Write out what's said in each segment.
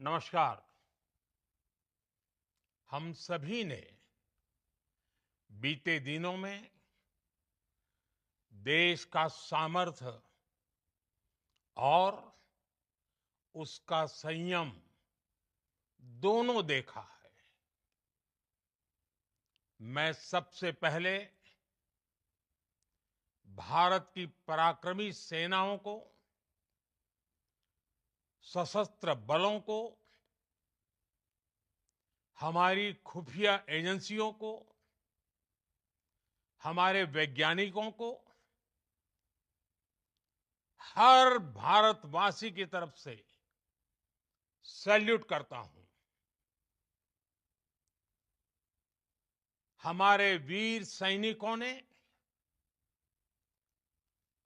नमस्कार। हम सभी ने बीते दिनों में देश का सामर्थ्य और उसका संयम दोनों देखा है। मैं सबसे पहले भारत की पराक्रमी सेनाओं को, सशस्त्र बलों को, हमारी खुफिया एजेंसियों को, हमारे वैज्ञानिकों को, हर भारतवासी की तरफ से सैल्यूट करता हूं। हमारे वीर सैनिकों ने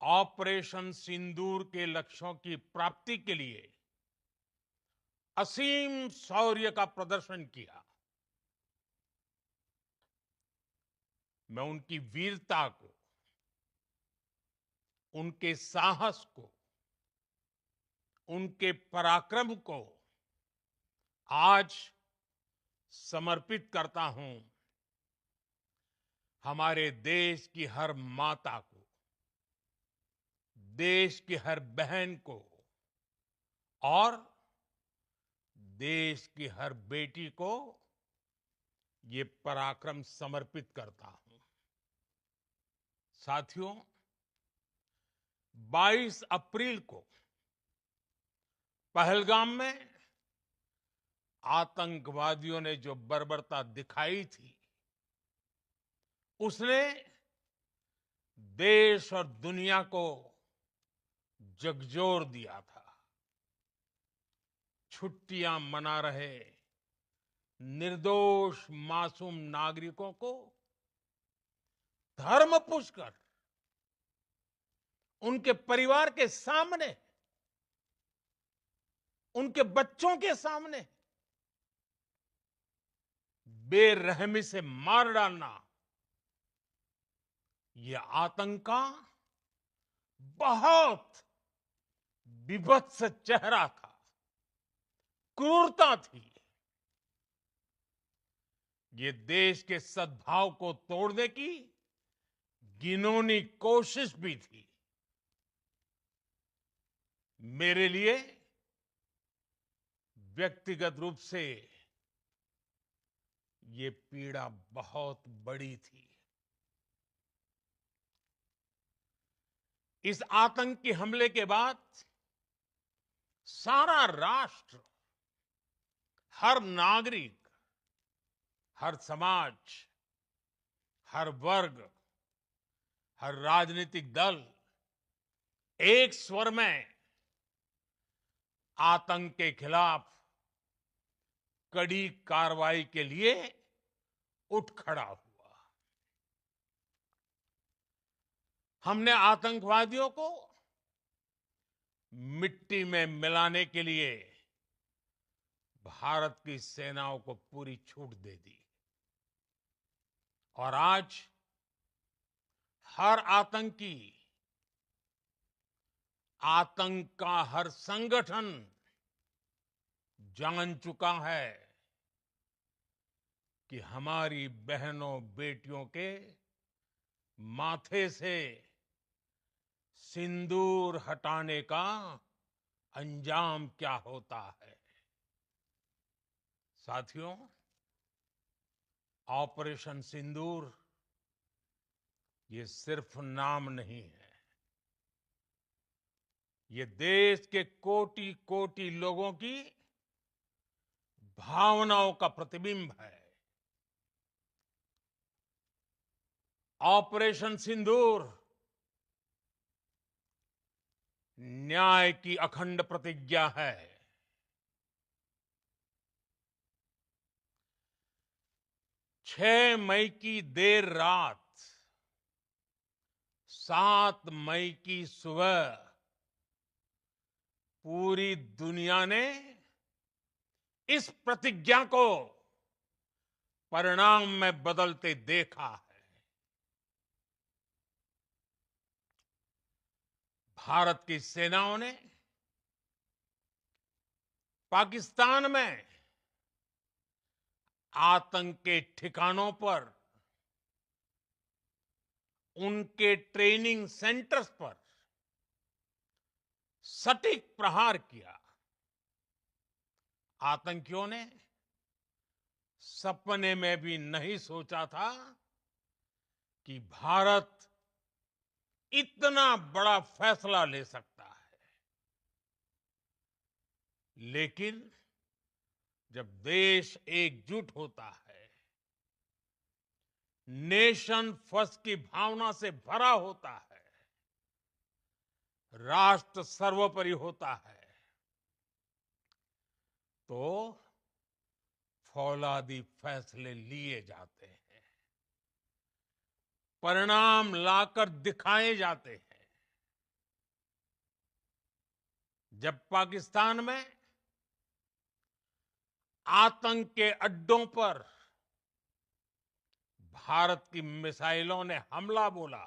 ऑपरेशन सिंदूर के लक्ष्यों की प्राप्ति के लिए असीम शौर्य का प्रदर्शन किया। मैं उनकी वीरता को, उनके साहस को, उनके पराक्रम को आज समर्पित करता हूं हमारे देश की हर माता को, देश की हर बहन को और देश की हर बेटी को ये पराक्रम समर्पित करता हूं। साथियों, 22 अप्रैल को पहलगाम में आतंकवादियों ने जो बर्बरता दिखाई थी, उसने देश और दुनिया को झकझोर दिया था। छुट्टियां मना रहे निर्दोष मासूम नागरिकों को धर्म पूछकर उनके परिवार के सामने, उनके बच्चों के सामने बेरहमी से मार डालना, यह आतंक का बहुत बीभत्स चेहरा था, क्रूरता थी। ये देश के सद्भाव को तोड़ने की घिनौनी कोशिश भी थी। मेरे लिए व्यक्तिगत रूप से ये पीड़ा बहुत बड़ी थी। इस आतंकी हमले के बाद सारा राष्ट्र, हर नागरिक, हर समाज, हर वर्ग, हर राजनीतिक दल एक स्वर में आतंक के खिलाफ कड़ी कार्रवाई के लिए उठ खड़ा हुआ। हमने आतंकवादियों को मिट्टी में मिलाने के लिए भारत की सेनाओं को पूरी छूट दे दी और आज हर आतंकी, आतंक का हर संगठन जान चुका है कि हमारी बहनों बेटियों के माथे से सिंदूर हटाने का अंजाम क्या होता है। साथियों, ऑपरेशन सिंदूर ये सिर्फ नाम नहीं है, ये देश के कोटि कोटि लोगों की भावनाओं का प्रतिबिंब है। ऑपरेशन सिंदूर न्याय की अखंड प्रतिज्ञा है। 6 मई की देर रात, 7 मई की सुबह पूरी दुनिया ने इस प्रतिज्ञा को परिणाम में बदलते देखा है। भारत की सेनाओं ने पाकिस्तान में आतंक के ठिकानों पर, उनके ट्रेनिंग सेंटर्स पर सटीक प्रहार किया। आतंकियों ने सपने में भी नहीं सोचा था कि भारत इतना बड़ा फैसला ले सकता है। लेकिन जब देश एकजुट होता है, नेशन फर्स्ट की भावना से भरा होता है, राष्ट्र सर्वोपरि होता है, तो फौलादी फैसले लिए जाते हैं, परिणाम लाकर दिखाए जाते हैं। जब पाकिस्तान में आतंक के अड्डों पर भारत की मिसाइलों ने हमला बोला,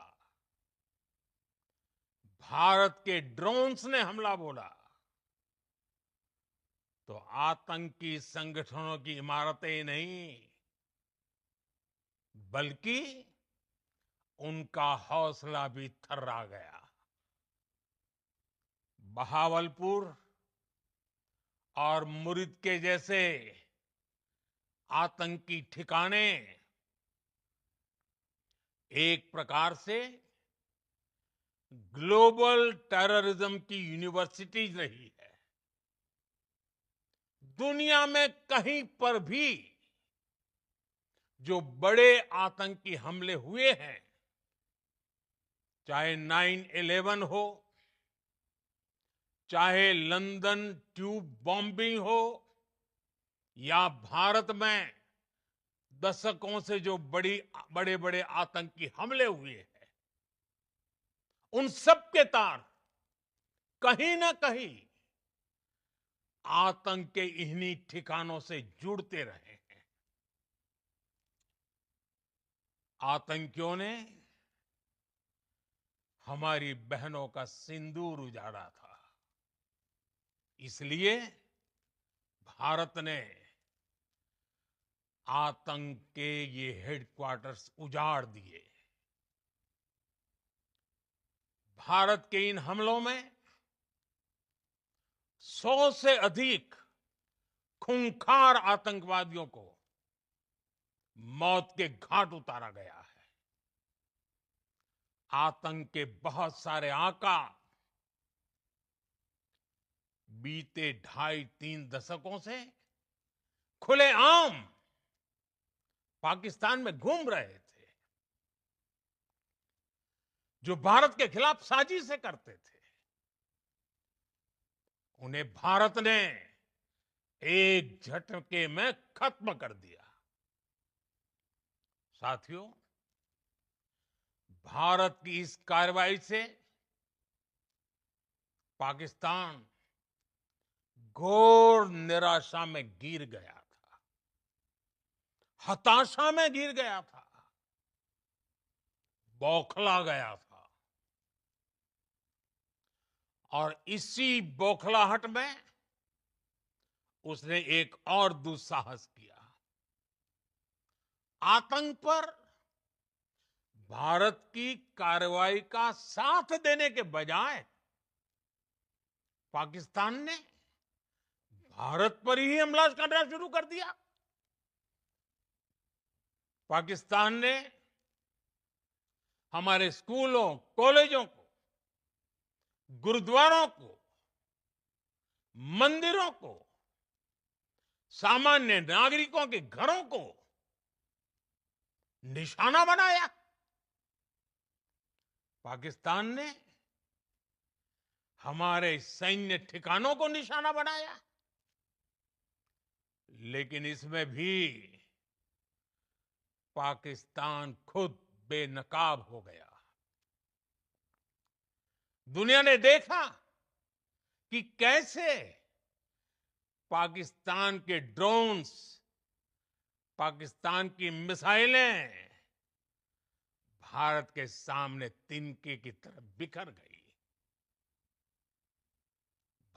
भारत के ड्रोन्स ने हमला बोला, तो आतंकी संगठनों की इमारतें नहीं, बल्कि उनका हौसला भी थर्रा गया। बहावलपुर और मुरिद के जैसे आतंकी ठिकाने एक प्रकार से ग्लोबल टेररिज्म की यूनिवर्सिटीज रही है। दुनिया में कहीं पर भी जो बड़े आतंकी हमले हुए हैं, चाहे 9/11 हो, चाहे लंदन ट्यूब बॉम्बिंग हो, या भारत में दशकों से जो बड़े बड़े आतंकी हमले हुए हैं, उन सब के तार कहीं ना कहीं आतंक के इन्हीं ठिकानों से जुड़ते रहे हैं। आतंकियों ने हमारी बहनों का सिंदूर उजाड़ा था, इसलिए भारत ने आतंक के ये हेडक्वार्टर्स उजाड़ दिए। भारत के इन हमलों में 100 से अधिक खूंखार आतंकवादियों को मौत के घाट उतारा गया है। आतंक के बहुत सारे आका बीते 2.5-3 दशकों से खुलेआम पाकिस्तान में घूम रहे थे, जो भारत के खिलाफ साजिशें करते थे। उन्हें भारत ने एक झटके में खत्म कर दिया। साथियों, भारत की इस कार्रवाई से पाकिस्तान घोर निराशा में गिर गया था, हताशा में गिर गया था, बौखला गया था। और इसी बौखलाहट में उसने एक और दुस्साहस किया। आतंक पर भारत की कार्रवाई का साथ देने के बजाय पाकिस्तान ने भारत पर ही हमला करना शुरू कर दिया। पाकिस्तान ने हमारे स्कूलों, कॉलेजों को, गुरुद्वारों को, मंदिरों को, सामान्य नागरिकों के घरों को निशाना बनाया। पाकिस्तान ने हमारे सैन्य ठिकानों को निशाना बनाया। लेकिन इसमें भी पाकिस्तान खुद बेनकाब हो गया। दुनिया ने देखा कि कैसे पाकिस्तान के ड्रोन्स, पाकिस्तान की मिसाइलें भारत के सामने तिनके की तरह बिखर गई।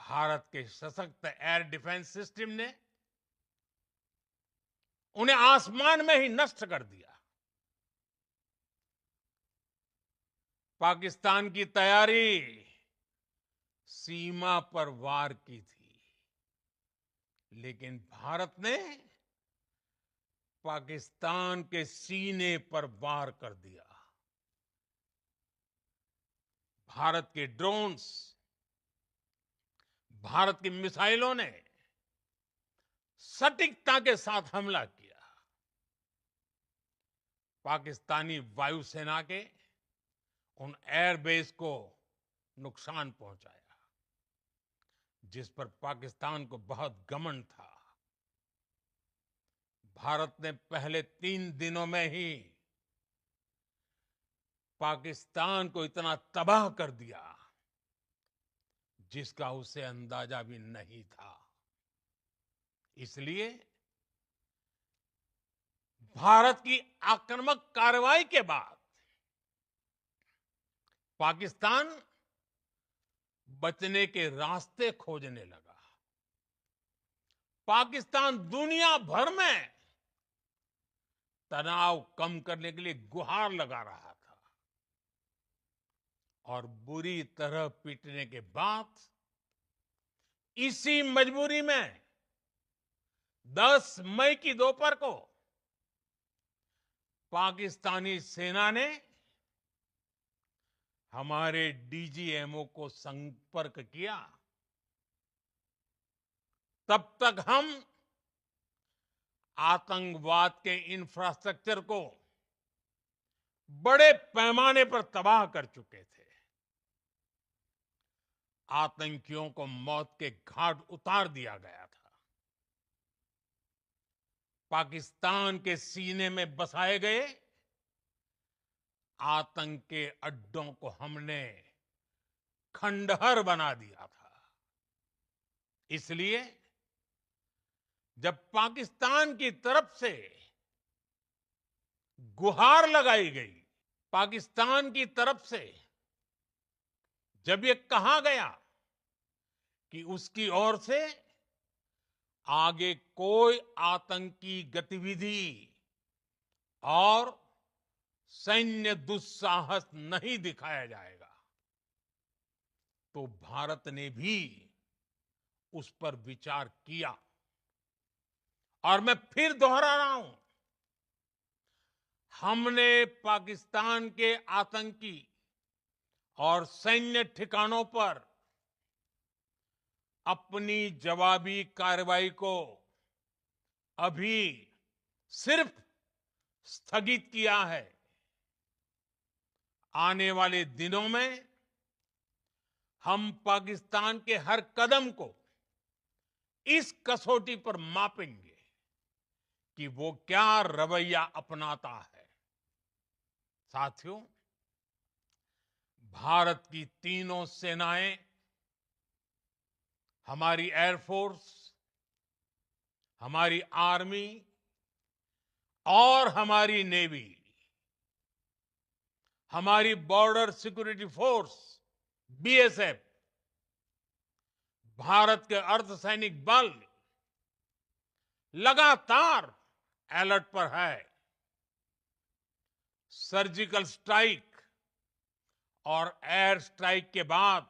भारत के सशक्त एयर डिफेंस सिस्टम ने उन्हें आसमान में ही नष्ट कर दिया। पाकिस्तान की तैयारी सीमा पर वार की थी, लेकिन भारत ने पाकिस्तान के सीने पर वार कर दिया। भारत के ड्रोन्स, भारत की मिसाइलों ने सटीकता के साथ हमला किया। पाकिस्तानी वायुसेना के उन एयरबेस को नुकसान पहुंचाया, जिस पर पाकिस्तान को बहुत घमंड था। भारत ने पहले 3 दिनों में ही पाकिस्तान को इतना तबाह कर दिया जिसका उसे अंदाजा भी नहीं था। इसलिए भारत की आक्रामक कार्रवाई के बाद पाकिस्तान बचने के रास्ते खोजने लगा। पाकिस्तान दुनिया भर में तनाव कम करने के लिए गुहार लगा रहा था, और बुरी तरह पीटने के बाद इसी मजबूरी में 10 मई की दोपहर को पाकिस्तानी सेना ने हमारे डीजीएमओ को संपर्क किया। तब तक हम आतंकवाद के इंफ्रास्ट्रक्चर को बड़े पैमाने पर तबाह कर चुके थे। आतंकियों को मौत के घाट उतार दिया गया था। पाकिस्तान के सीने में बसाए गए आतंक के अड्डों को हमने खंडहर बना दिया था। इसलिए जब पाकिस्तान की तरफ से गुहार लगाई गई, पाकिस्तान की तरफ से जब ये कहा गया कि उसकी ओर से आगे कोई आतंकी गतिविधि और सैन्य दुस्साहस नहीं दिखाया जाएगा, तो भारत ने भी उस पर विचार किया। और मैं फिर दोहरा रहा हूं, हमने पाकिस्तान के आतंकी और सैन्य ठिकानों पर अपनी जवाबी कार्रवाई को अभी सिर्फ स्थगित किया है। आने वाले दिनों में हम पाकिस्तान के हर कदम को इस कसौटी पर मापेंगे कि वो क्या रवैया अपनाता है। साथियों, भारत की तीनों सेनाएं, हमारी एयरफोर्स, हमारी आर्मी और हमारी नेवी, हमारी border security force BSF, Bharat के अर्धसैनिक बल लगातार अलर्ट पर है। सर्जिकल स्ट्राइक और एयर स्ट्राइक के बाद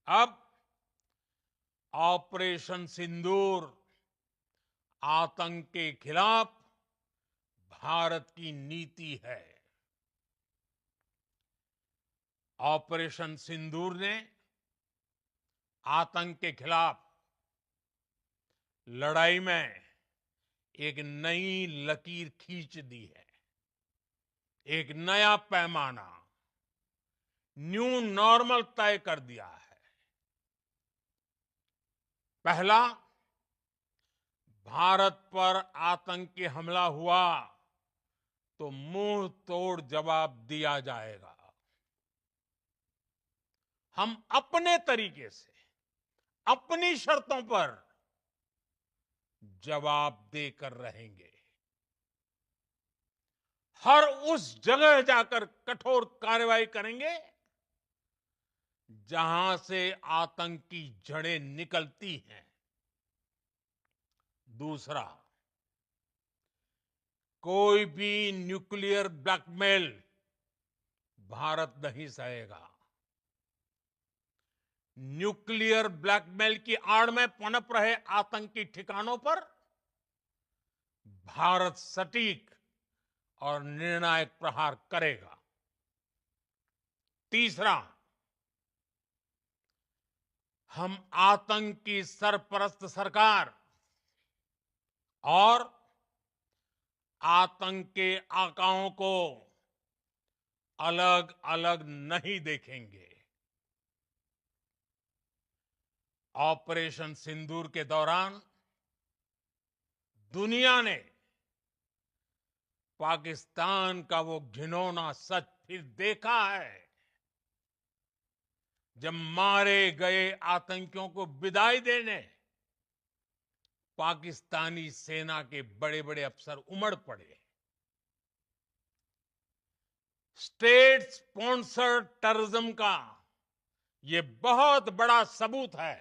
अब ऑपरेशन सिंदूर आतंक के खिलाफ भारत की नीति है। ऑपरेशन सिंदूर ने आतंक के खिलाफ लड़ाई में एक नई लकीर खींच दी है, एक नया पैमाना, न्यू नॉर्मल तय कर दिया है। पहला, भारत पर आतंकी हमला हुआ तो मुंह तोड़ जवाब दिया जाएगा। हम अपने तरीके से, अपनी शर्तों पर जवाब देकर रहेंगे। हर उस जगह जाकर कठोर कार्रवाई करेंगे जहां से आतंक की जड़ें निकलती हैं। दूसरा, कोई भी न्यूक्लियर ब्लैकमेल भारत नहीं सहेगा। न्यूक्लियर ब्लैकमेल की आड़ में पनप रहे आतंकी ठिकानों पर भारत सटीक और निर्णायक प्रहार करेगा। तीसरा, हम आतंक की सरपरस्त सरकार और आतंक के आकाओं को अलग अलग नहीं देखेंगे। ऑपरेशन सिंदूर के दौरान दुनिया ने पाकिस्तान का वो घिनौना सच फिर देखा है, जब मारे गए आतंकियों को विदाई देने पाकिस्तानी सेना के बड़े बड़े अफसर उमड़ पड़े। स्टेट स्पॉन्सर्ड टेररिज्म का ये बहुत बड़ा सबूत है।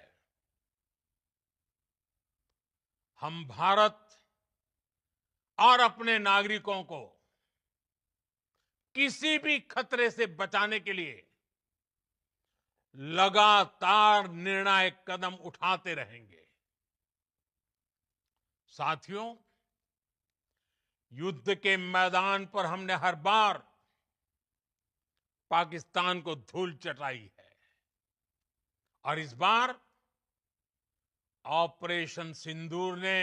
हम भारत और अपने नागरिकों को किसी भी खतरे से बचाने के लिए लगातार निर्णायक कदम उठाते रहेंगे। साथियों, युद्ध के मैदान पर हमने हर बार पाकिस्तान को धूल चटाई है और इस बार ऑपरेशन सिंदूर ने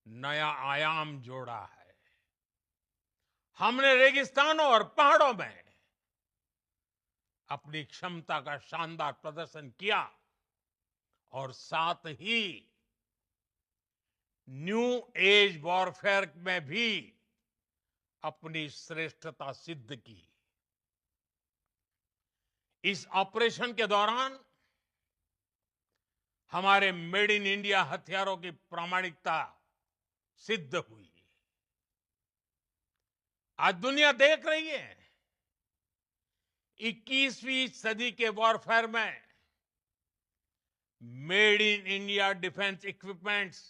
नया आयाम जोड़ा है। हमने रेगिस्तानों और पहाड़ों में अपनी क्षमता का शानदार प्रदर्शन किया और साथ ही न्यू एज वॉरफेयर में भी अपनी श्रेष्ठता सिद्ध की। इस ऑपरेशन के दौरान हमारे मेड इन इंडिया हथियारों की प्रामाणिकता सिद्ध हुई। आज दुनिया देख रही है 21वीं सदी के वॉरफेयर में made in India defence equipments,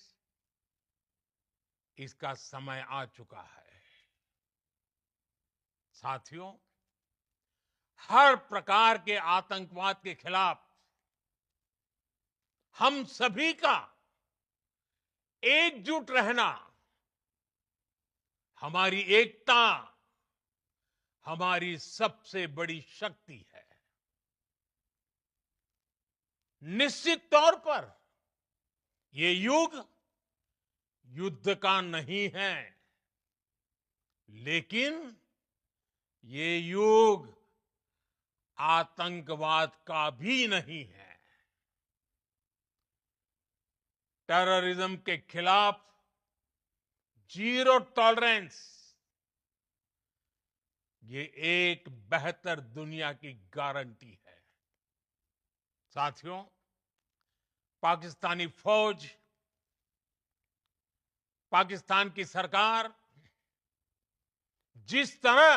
इसका समय आ चुका है। साथियों, हर प्रकार के आतंकवाद के खिलाफ हम सभी का एकजुट रहना हमारी एकता, हमारी सबसे बड़ी शक्ति है। निश्चित तौर पर ये युग युद्ध का नहीं है, लेकिन ये युग आतंकवाद का भी नहीं है। टेररिज्म के खिलाफ जीरो टॉलरेंस, ये एक बेहतर दुनिया की गारंटी है। साथियों, पाकिस्तानी फौज, पाकिस्तान की सरकार जिस तरह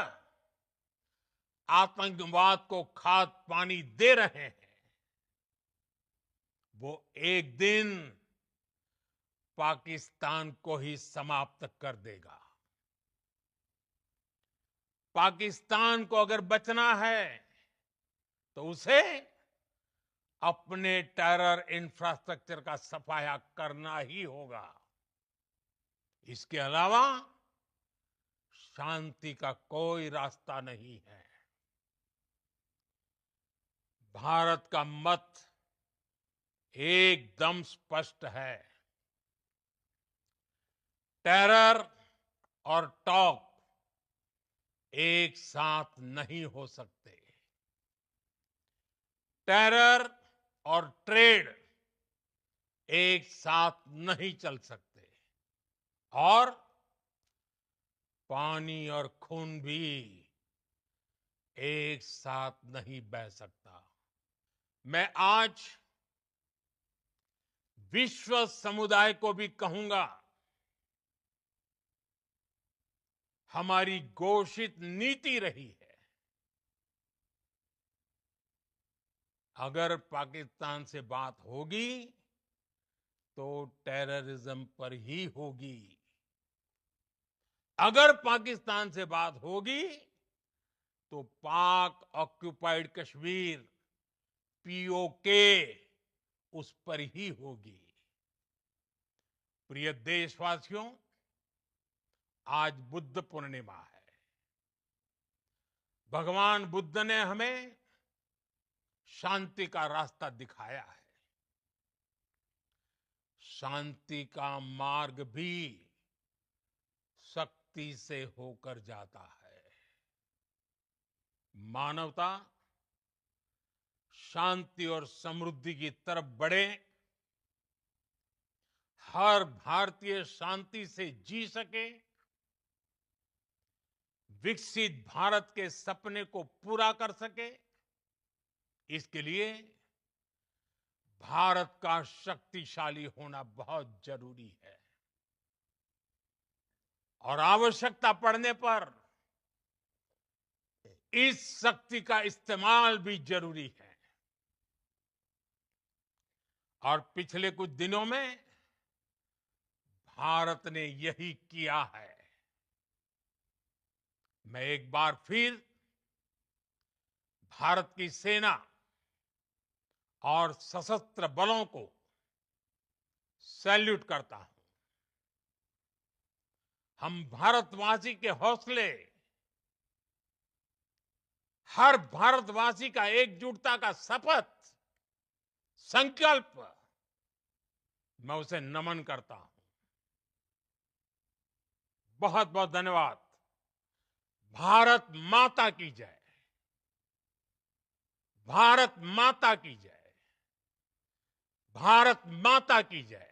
आतंकवाद को खाद पानी दे रहे हैं, वो एक दिन पाकिस्तान को ही समाप्त कर देगा। पाकिस्तान को अगर बचना है तो उसे अपने टेरर इंफ्रास्ट्रक्चर का सफाया करना ही होगा। इसके अलावा शांति का कोई रास्ता नहीं है। भारत का मत एकदम स्पष्ट है। टेरर और टॉक एक साथ नहीं हो सकते। टेरर और ट्रेड एक साथ नहीं चल सकते और पानी और खून भी एक साथ नहीं बह सकता। मैं आज विश्व समुदाय को भी कहूंगा, हमारी घोषित नीति रही है अगर पाकिस्तान से बात होगी तो टेररिज्म पर ही होगी। अगर पाकिस्तान से बात होगी तो पाक ऑक्युपाइड कश्मीर पीओके उस पर ही होगी। प्रिय देशवासियों, आज बुद्ध पूर्णिमा है। भगवान बुद्ध ने हमें शांति का रास्ता दिखाया है। शांति का मार्ग भी शक्ति से होकर जाता है। मानवता शांति और समृद्धि की तरफ बढ़े, हर भारतीय शांति से जी सके, विकसित भारत के सपने को पूरा कर सके, इसके लिए भारत का शक्तिशाली होना बहुत जरूरी है। और आवश्यकता पड़ने पर इस शक्ति का इस्तेमाल भी जरूरी है। और पिछले कुछ दिनों में भारत ने यही किया है। मैं एक बार फिर भारत की सेना और सशस्त्र बलों को सैल्यूट करता हूं। हम भारतवासी के हौसले, हर भारतवासी का एकजुटता का शपथ, संकल्प, मैं उसे नमन करता हूं। बहुत बहुत धन्यवाद। भारत माता की जय। भारत माता की जय। भारत माता की जय।